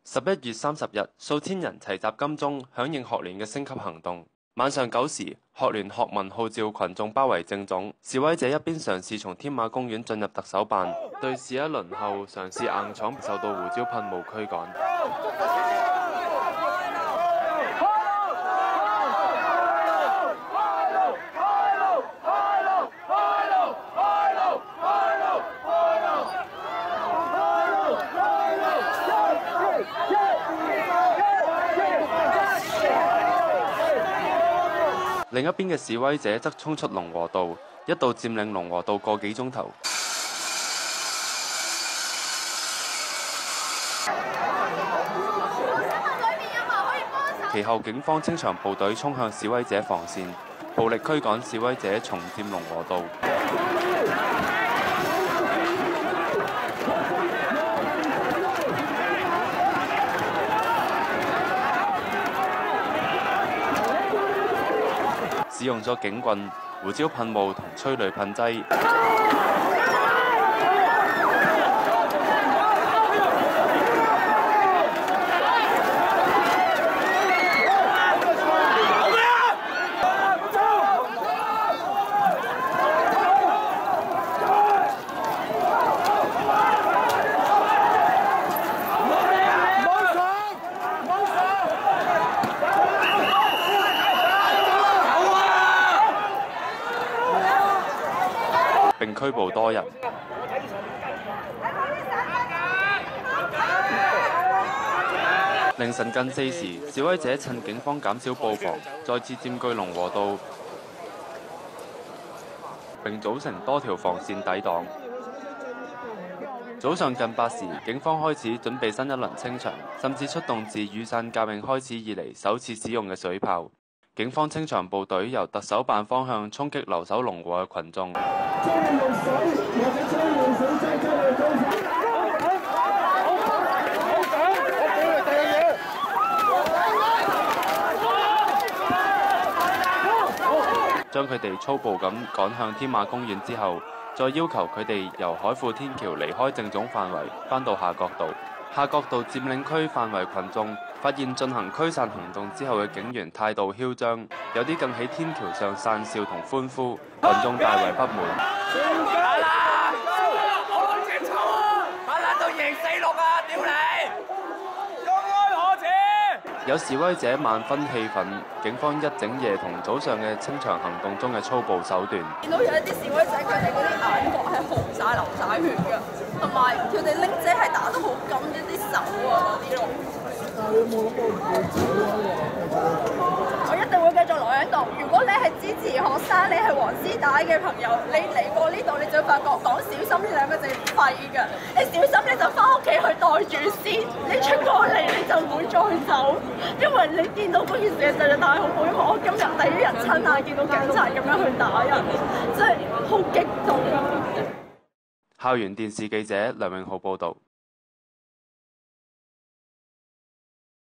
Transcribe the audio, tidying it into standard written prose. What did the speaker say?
11月30日，數千人齊集金鐘，響應學聯嘅升級行動。晚上9時，學聯學民號召群眾包圍政總，示威者一邊嘗試從添馬公園進入特首辦，對峙一輪後嘗試硬闖，受到胡椒噴霧驅趕。另一邊嘅示威者則衝出龍和道，一度佔領龍和道個幾鐘頭。其後警方清場部隊衝向示威者防線，暴力驅趕示威者重佔龍和道。使用咗警棍、胡椒噴霧同催淚噴劑。並拘捕多人。凌晨近4時，示威者趁警方減少布防，再次佔據龍和道，並組成多條防線抵擋。早上近8時，警方開始準備新一輪清場，甚至出動自雨傘革命開始以嚟首次使用嘅水炮。警方清場部隊由特首辦方向衝擊留守龍和嘅群眾。將佢哋粗暴咁趕向添馬公園之後，再要求佢哋由海富天橋離開政總範圍，返到夏慤道。夏慤道佔領區範圍群眾發現進行驅散行動之後嘅警員態度囂張，有啲更喺天橋上散笑同歡呼，群眾大為不滿。有示威者萬分氣憤，警方一整夜同早上嘅清場行動中嘅粗暴手段。見到有一啲示威者，佢哋嗰啲眼角係紅晒、流晒血嘅，同埋佢哋拎遮係打得好緊一啲手啊嗰啲咯。我一定會繼續留喺度。如果你係支持學生，你係黃絲帶嘅朋友，你嚟過呢度，你就發覺講小心呢兩個字廢㗎。你小心你就翻屋企去袋住先，你出過嚟你就唔會再走，因為你見到嗰件事實在太恐怖。因為我今日第一日親眼見到警察咁樣去打人，真係好激動啊！校園電視記者梁永浩報導。